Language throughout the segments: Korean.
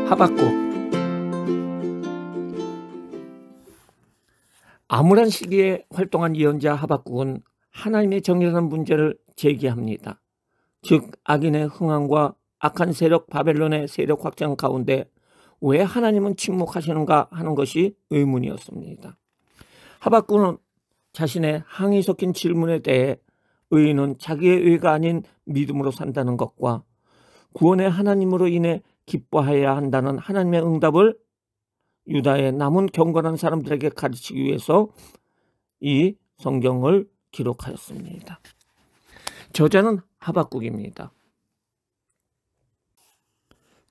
하박국. 암울한 시기에 활동한 예언자 하박국은 하나님의 정의라는 문제를 제기합니다. 즉 악인의 흥함과 악한 세력 바벨론의 세력 확장 가운데 왜 하나님은 침묵하시는가 하는 것이 의문이었습니다. 하박국은 자신의 항의 섞인 질문에 대해 의인은 자기의 의가 아닌 믿음으로 산다는 것과 구원의 하나님으로 인해 기뻐해야 한다는 하나님의 응답을 유다의 남은 경건한 사람들에게 가르치기 위해서 이 성경을 기록하였습니다. 저자는 하박국입니다.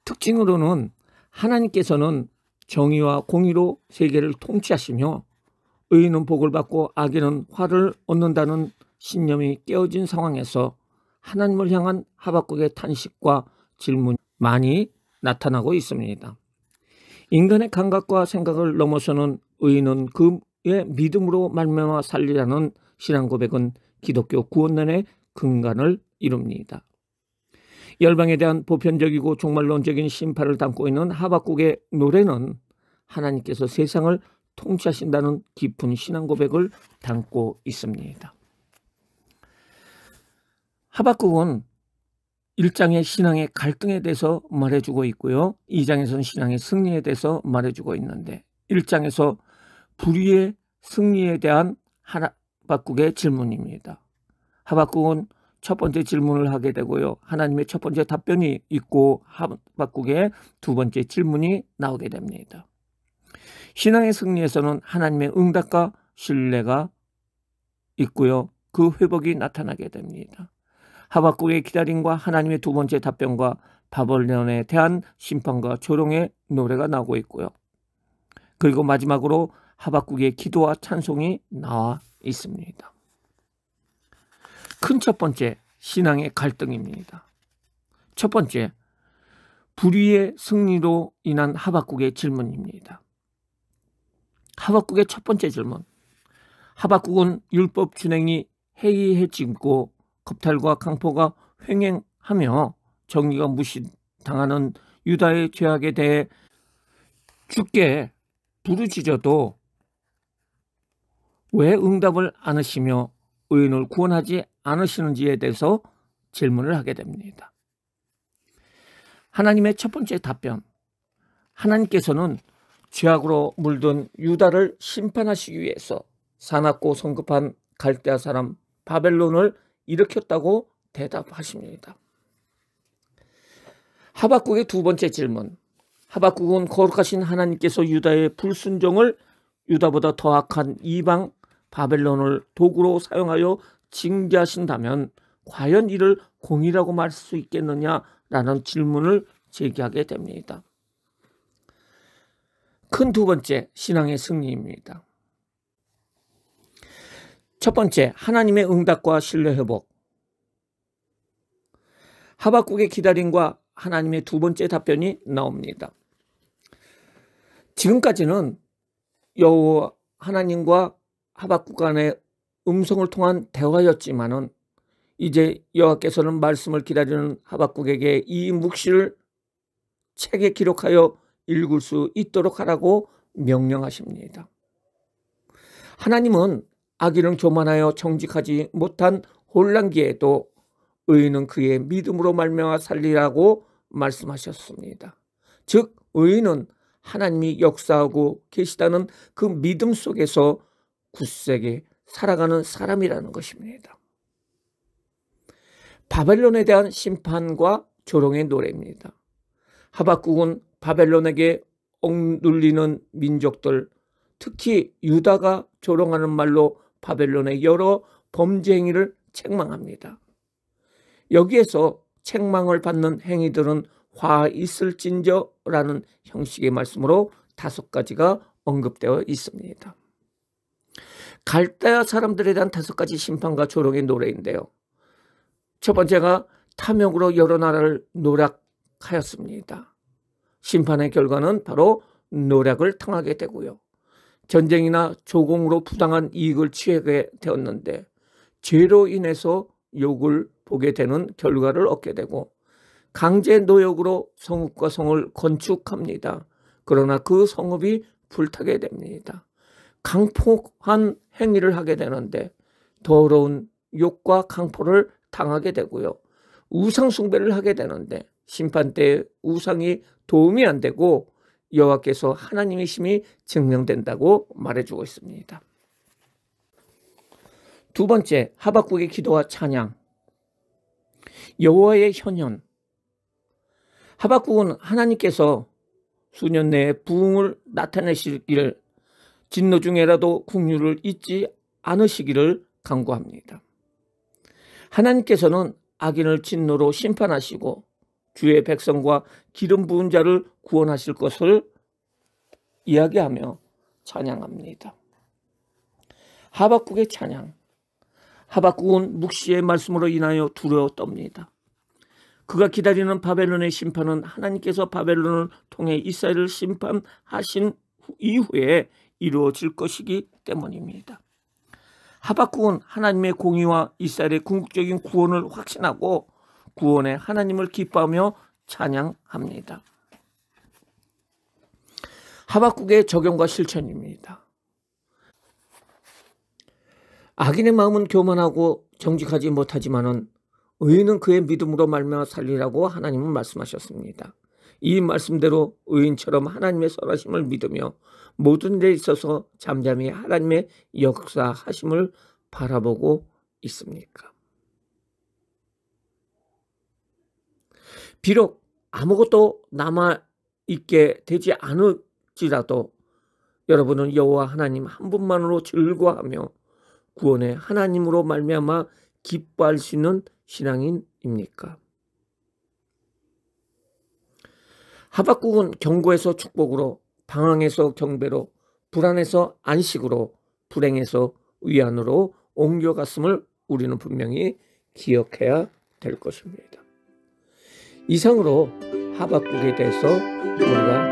특징으로는 하나님께서는 정의와 공의로 세계를 통치하시며 의인은 복을 받고 악인은 화를 얻는다는 신념이 깨어진 상황에서 하나님을 향한 하박국의 탄식과 질문이 많이 나타나고 있습니다. 인간의 감각과 생각을 넘어서는 의인은 그의 믿음으로 말미암아 살리라는 신앙 고백은 기독교 구원론의 근간을 이룹니다. 열방에 대한 보편적이고 종말론적인 심판을 담고 있는 하박국의 노래는 하나님께서 세상을 통치하신다는 깊은 신앙 고백을 담고 있습니다. 하박국은 1장의 신앙의 갈등에 대해서 말해주고 있고요. 2장에서는 신앙의 승리에 대해서 말해주고 있는데 1장에서 불의의 승리에 대한 하박국의 질문입니다. 하박국은 첫 번째 질문을 하게 되고요. 하나님의 첫 번째 답변이 있고 하박국의 두 번째 질문이 나오게 됩니다. 신앙의 승리에서는 하나님의 응답과 신뢰가 있고요. 그 회복이 나타나게 됩니다. 하박국의 기다림과 하나님의 두 번째 답변과 바벨론에 대한 심판과 조롱의 노래가 나오고 있고요. 그리고 마지막으로 하박국의 기도와 찬송이 나와 있습니다. 큰 첫 번째, 신앙의 갈등입니다. 첫 번째, 불의의 승리로 인한 하박국의 질문입니다. 하박국의 첫 번째 질문. 하박국은 율법 준행이 해이해지고 겁탈과 강포가 횡행하며 정의가 무시당하는 유다의 죄악에 대해 주께 부르짖어도 왜 응답을 안 하시며 의인을 구원하지 않으시는지에 대해서 질문을 하게 됩니다. 하나님의 첫 번째 답변. 하나님께서는 죄악으로 물든 유다를 심판하시기 위해서 사납고 성급한 갈대아 사람 바벨론을 일으켰다고 대답하십니다. 하박국의 두 번째 질문. 하박국은 거룩하신 하나님께서 유다의 불순종을 유다보다 더 악한 이방 바벨론을 도구로 사용하여 징계하신다면 과연 이를 공의라고 말할 수 있겠느냐라는 질문을 제기하게 됩니다. 큰 두 번째, 신앙의 승리입니다. 첫 번째, 하나님의 응답과 신뢰 회복. 하박국의 기다림과 하나님의 두 번째 답변이 나옵니다. 지금까지는 여호와 하나님과 하박국 간의 음성을 통한 대화였지만은 이제 여호와께서는 말씀을 기다리는 하박국에게 이 묵시를 책에 기록하여 읽을 수 있도록 하라고 명령하십니다. 하나님은 악인은 교만하여 정직하지 못한 혼란기에도 의인은 그의 믿음으로 말미암아 살리라고 말씀하셨습니다. 즉 의인은 하나님이 역사하고 계시다는 그 믿음 속에서 굳세게 살아가는 사람이라는 것입니다. 바벨론에 대한 심판과 조롱의 노래입니다. 하박국은 바벨론에게 억눌리는 민족들, 특히 유다가 조롱하는 말로 바벨론의 여러 범죄 행위를 책망합니다. 여기에서 책망을 받는 행위들은 화 있을진저라는 형식의 말씀으로 5가지가 언급되어 있습니다. 갈대아 사람들에 대한 5가지 심판과 조롱의 노래인데요. 첫 번째가 탐욕으로 여러 나라를 노략하였습니다. 심판의 결과는 바로 노략을 당하게 되고요. 전쟁이나 조공으로 부당한 이익을 취하게 되었는데 죄로 인해서 욕을 보게 되는 결과를 얻게 되고 강제 노역으로 성읍과 성을 건축합니다. 그러나 그 성읍이 불타게 됩니다. 강포한 행위를 하게 되는데 더러운 욕과 강포를 당하게 되고요. 우상 숭배를 하게 되는데 심판 때 우상이 도움이 안 되고 여호와께서 하나님이심이 증명된다고 말해주고 있습니다. 두 번째, 하박국의 기도와 찬양. 여호와의 현현. 하박국은 하나님께서 수년 내에 부흥을 나타내시기를 진노 중에라도 긍휼을 잊지 않으시기를 간구합니다. 하나님께서는 악인을 진노로 심판하시고 주의 백성과 기름 부은 자를 구원하실 것을 이야기하며 찬양합니다. 하박국의 찬양. 하박국은 묵시의 말씀으로 인하여 두려워 떱니다. 그가 기다리는 바벨론의 심판은 하나님께서 바벨론을 통해 이스라엘을 심판하신 이후에 이루어질 것이기 때문입니다. 하박국은 하나님의 공의와 이스라엘의 궁극적인 구원을 확신하고 구원의 하나님을 기뻐하며 찬양합니다. 하박국의 적용과 실천입니다. 악인의 마음은 교만하고 정직하지 못하지만은 의인은 그의 믿음으로 말미암아 살리라고 하나님은 말씀하셨습니다. 이 말씀대로 의인처럼 하나님의 선하심을 믿으며 모든 일에 있어서 잠잠히 하나님의 역사하심을 바라보고 있습니까? 비록 아무것도 남아있게 되지 않을지라도 여러분은 여호와 하나님 한 분만으로 즐거워하며 구원의 하나님으로 말미암아 기뻐할 수 있는 신앙인입니까? 하박국은 경고에서 축복으로, 방황에서 경배로, 불안에서 안식으로, 불행에서 위안으로 옮겨갔음을 우리는 분명히 기억해야 될 것입니다. 이상으로 하박국에 대해서 우리가